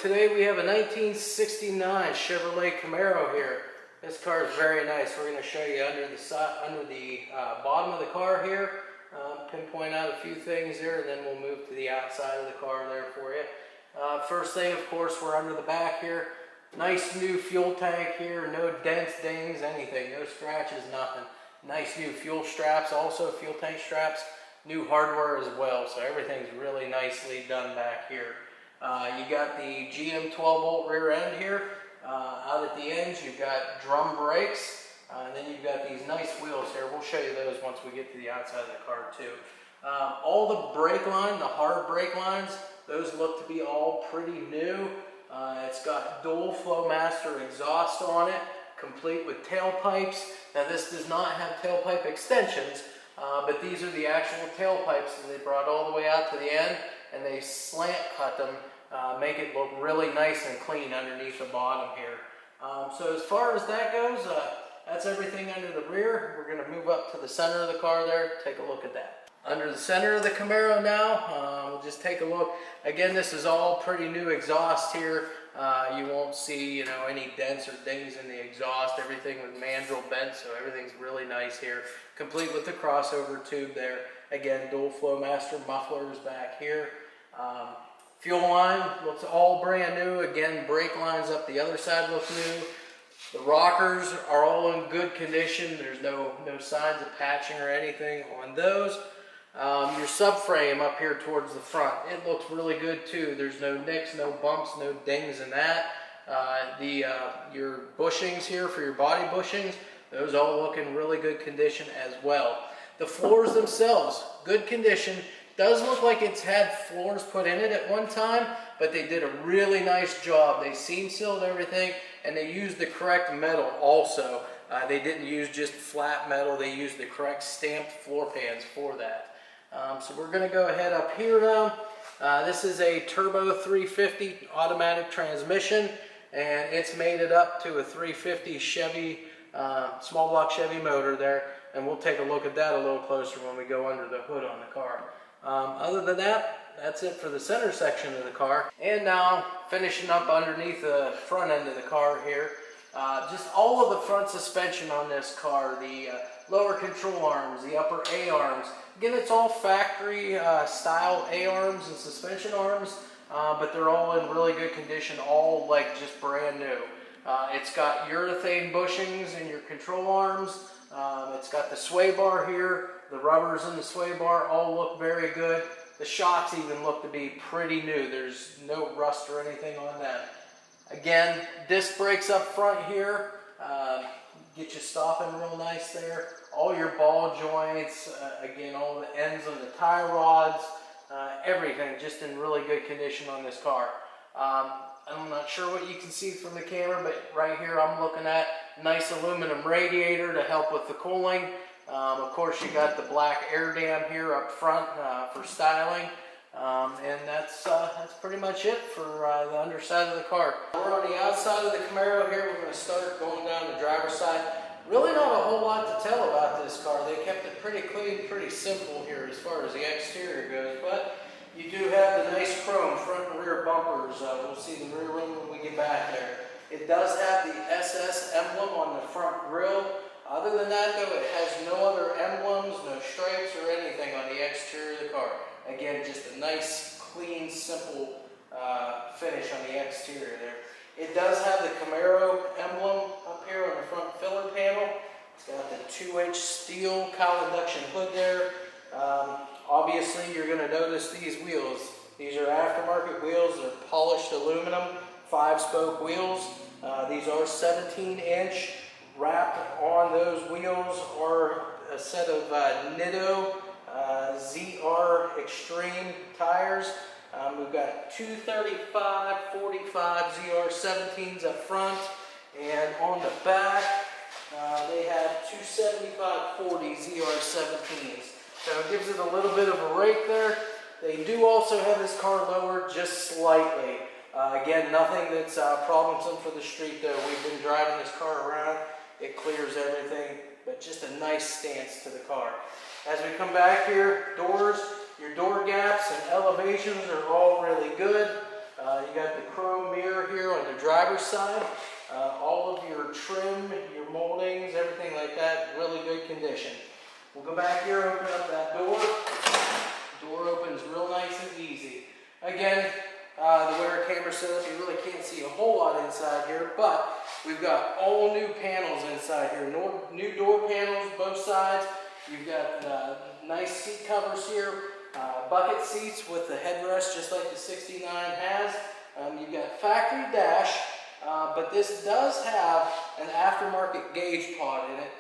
today we have a 1969 Chevrolet Camaro here. This car is very nice. We're going to show you under the bottom of the car here, pinpoint out a few things there, and then we'll move to the outside of the car there for you. First thing, of course, we're under the back here. Nice new fuel tank here, no dents, dings, anything, no scratches, nothing. Nice new fuel straps, also fuel tank straps, new hardware as well, so everything's really nicely done back here. You got the GM 12-volt rear end here. Out at the ends, you've got drum brakes, and then you've got these nice wheels here. We'll show you those once we get to the outside of the car too. All the brake line, the hard brake lines, those look to be all pretty new. It's got dual Flowmaster exhaust on it, complete with tailpipes. Now this does not have tailpipe extensions, but these are the actual tailpipes that they brought all the way out to the end, and they slant cut them, make it look really nice and clean underneath the bottom here. So as far as that goes, that's everything under the rear. We're going to move up to the center of the car there, take a look at that. Under the center of the Camaro now, we'll just take a look. Again, this is all pretty new exhaust here. You won't see, any dents or dings in the exhaust. Everything with mandrel bent, so everything's really nice here. Complete with the crossover tube there. Again, dual Flowmaster mufflers back here. Fuel line looks all brand new. Again, brake lines up the other side look new. The rockers are all in good condition. There's no signs of patching or anything on those. Your subframe up here towards the front, it looks really good too. There's no nicks, no bumps, no dings in that. Your bushings here for your body bushings, those all look in really good condition as well. The floors themselves, good condition. Does look like it's had floors put in it at one time, but they did a really nice job. They seam sealed everything, and they used the correct metal also. They didn't use just flat metal. They used the correct stamped floor pans for that. So we're going to go ahead up here now. This is a turbo 350 automatic transmission, and it's made it up to a 350 Chevy, small block Chevy motor there, and we'll take a look at that a little closer when we go under the hood on the car. Other than that, that's it for the center section of the car. And now finishing up underneath the front end of the car here. Just all of the front suspension on this car, the lower control arms, the upper A-arms. Again, it's all factory style A-arms and suspension arms, but they're all in really good condition, all like just brand new. It's got urethane bushings in your control arms. It's got the sway bar here. The rubbers in the sway bar all look very good. The shocks even look to be pretty new. There's no rust or anything on that. Again, disc brakes up front here. Get you stopping real nice there. All your ball joints, again, all the ends of the tie rods, everything just in really good condition on this car. I'm not sure what you can see from the camera, but right here I'm looking at nice aluminum radiator to help with the cooling. Of course, you got the black air dam here up front for styling. And that's pretty much it for the underside of the car. We're on the outside of the Camaro here. We're going to start going down the driver's side. Really not a whole lot to tell about this car. They kept it pretty clean, pretty simple here as far as the exterior goes. But you do have the nice chrome front and rear bumpers. We'll see the rear wing when we get back there. It does have the SS emblem on the front grille. Other than that, though, it has no other emblems, no stripes or anything on the exterior of the car. Again, just a nice, clean, simple finish on the exterior there. It does have the Camaro emblem up here on the front filler panel. It's got the 2-inch steel cowl induction hood there. Obviously, you're going to notice these wheels. These are aftermarket wheels. They're polished aluminum, 5-spoke wheels. These are 17-inch. Wrapped on those wheels are a set of Nitto ZR Extreme tires. We've got 235, 45 ZR 17s up front, and on the back they have 275, 40 ZR 17s. So it gives it a little bit of a rake there. They do also have this car lowered just slightly. Again, nothing that's problemsome for the street though. We've been driving this car around. It clears everything, but just a nice stance to the car. As we come back here, doors, your door gaps and elevations are all really good. You got the chrome mirror here on the driver's side. All of your trim, your moldings, everything like that, really good condition. We'll go back here, open up that door. Door opens real nice and easy. Again, the winter camera setup, you really can't see a whole lot inside here, but we've got all new panels inside here. New door panels, both sides. You've got nice seat covers here, bucket seats with the headrest just like the 69 has. You've got factory dash, but this does have an aftermarket gauge pod in it,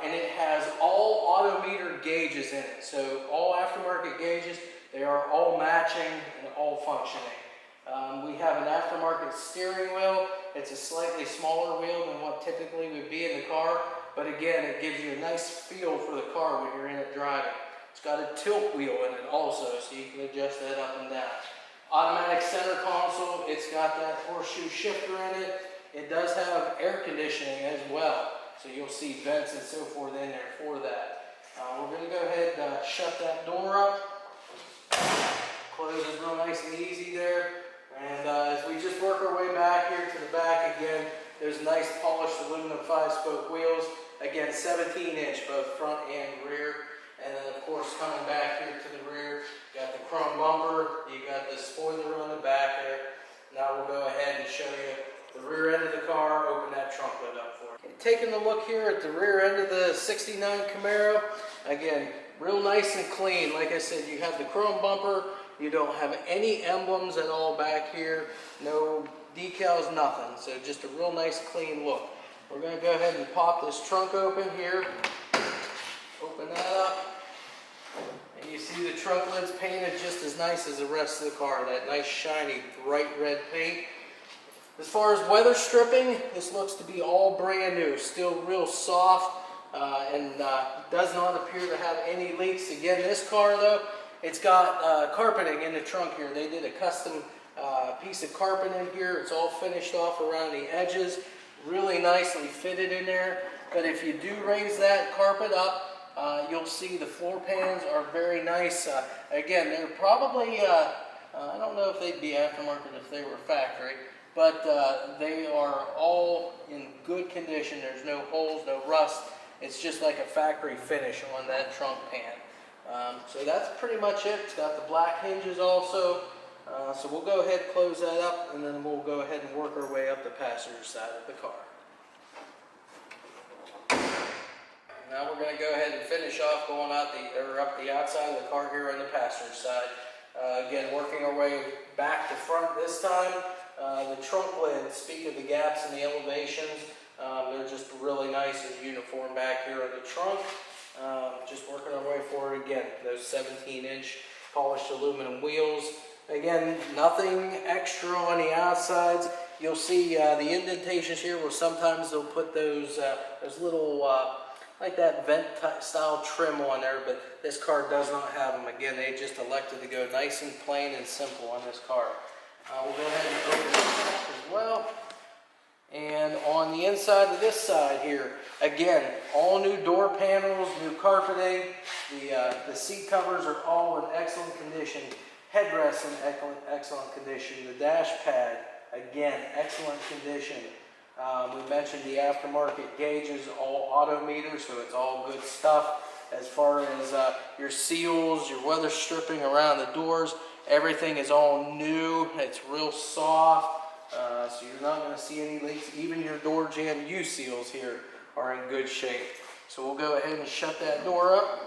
and it has all autometer gauges in it. So all aftermarket gauges, they are all matching and all functioning. We have an aftermarket steering wheel. It's a slightly smaller wheel than what typically would be in the car, but again, it gives you a nice feel for the car when you're in it driving. It's got a tilt wheel in it also, so you can adjust that up and down. Automatic center console, it's got that horseshoe shifter in it. It does have air conditioning as well, so you'll see vents and so forth in there for that. We're going to go ahead and shut that door up. Closes real nice and easy there. And as we just work our way back here to the back again, there's nice polished aluminum 5-spoke wheels. Again, 17-inch both front and rear. And then of course coming back here to the rear, you got the chrome bumper, you got the spoiler on the back there. Now we'll go ahead and show you the rear end of the car, open that trunk lid up for you. Taking a look here at the rear end of the 69 Camaro, again, real nice and clean. Like I said, you have the chrome bumper, you don't have any emblems at all back here, no decals, nothing. So just a real nice clean look. We're going to go ahead and pop this trunk open here. Open that up. And you see the trunk lid's painted just as nice as the rest of the car. That nice shiny bright red paint. As far as weather stripping, this looks to be all brand new. Still real soft and does not appear to have any leaks. Again, this car though, it's got carpeting in the trunk here. They did a custom piece of carpet in here. It's all finished off around the edges. Really nicely fitted in there. But if you do raise that carpet up, you'll see the floor pans are very nice. Again, they're probably, I don't know if they'd be aftermarket if they were factory, but they are all in good condition. There's no holes, no rust. It's just like a factory finish on that trunk pan. So that's pretty much it. It's got the black hinges also. So we'll go ahead and close that up, and then we'll go ahead and work our way up the passenger side of the car. Now we're going to go ahead and finish off going out up the outside of the car here on the passenger side. Again, working our way back to front this time. The trunk lid, speak of the gaps in the elevations, they're just really nice and uniform back here on the trunk. Just working our way forward again. Those 17-inch polished aluminum wheels. Again, nothing extra on the outsides. You'll see the indentations here where sometimes they'll put those little like that vent style trim on there, but this car does not have them. Again, they just elected to go nice and plain and simple on this car. We'll go ahead and open this up as well. And on the inside of this side here, again, all new door panels, new carpeting. The seat covers are all in excellent condition. Headrests in excellent condition. The dash pad, again, excellent condition. We mentioned the aftermarket gauges, all auto meters, so it's all good stuff. As far as your seals, your weather stripping around the doors, everything is all new. It's real soft, so you're not going to see any leaks. Even your door jamb U-seals here are in good shape. So we'll go ahead and shut that door up.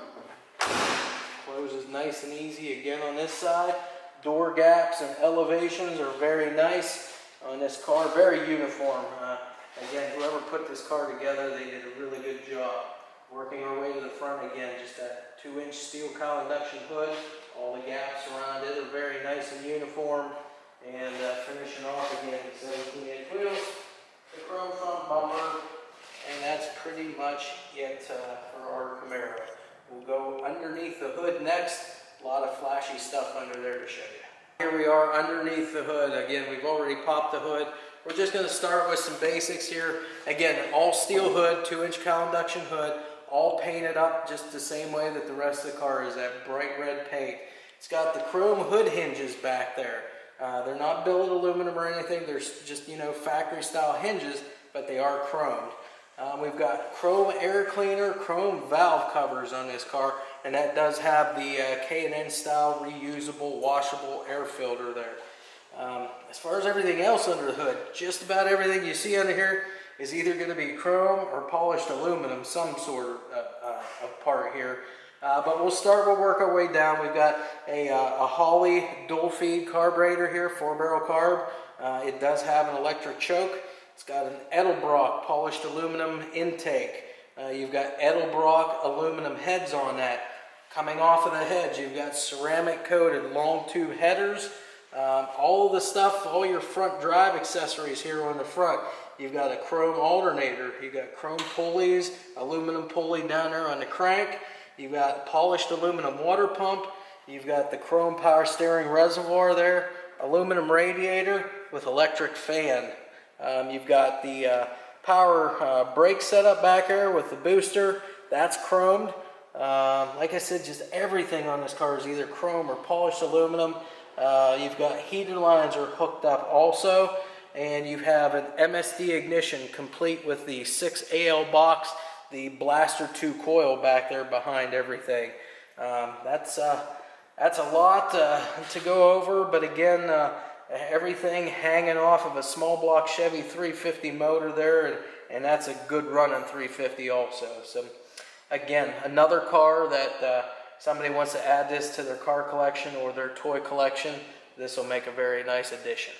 Closes nice and easy again on this side. Door gaps and elevations are very nice on this car, very uniform. Again, whoever put this car together, they did a really good job. Working our way to the front again, just that 2-inch steel cowl induction hood. All the gaps around it are very nice and uniform. And finishing off again, 17-inch wheels, the chrome front bumper, and that's pretty much it for our Camaro. We'll go underneath the hood next. A lot of flashy stuff under there to show you. Here we are underneath the hood. Again, we've already popped the hood. We're just going to start with some basics here. Again, all steel hood, 2-inch cowl induction hood, all painted up just the same way that the rest of the car is, that bright red paint. It's got the chrome hood hinges back there. They're not billet aluminum or anything. They're just, you know, factory style hinges, but they are chromed. We've got chrome air cleaner, chrome valve covers on this car, and that does have the K&N style reusable, washable air filter there. As far as everything else under the hood, just about everything you see under here is either going to be chrome or polished aluminum, some sort of part here. But we'll work our way down. We've got a Holley dual feed carburetor here, 4-barrel carb. It does have an electric choke. It's got an Edelbrock polished aluminum intake. You've got Edelbrock aluminum heads on that. Coming off of the heads, you've got ceramic coated long tube headers. All of the stuff, all your front drive accessories here on the front. You've got a chrome alternator. You've got chrome pulleys, aluminum pulley down there on the crank. You've got polished aluminum water pump. You've got the chrome power steering reservoir there. Aluminum radiator with electric fan. You've got the power brake setup back there with the booster. That's chromed. Like I said, just everything on this car is either chrome or polished aluminum. You've got heater lines are hooked up also. And you have an MSD ignition complete with the 6AL box, the Blaster 2 coil back there behind everything. That's a lot to go over, but again, everything hanging off of a small block Chevy 350 motor there, and that's a good running 350 also. So again, another car that somebody wants to add this to their car collection or their toy collection, this will make a very nice addition.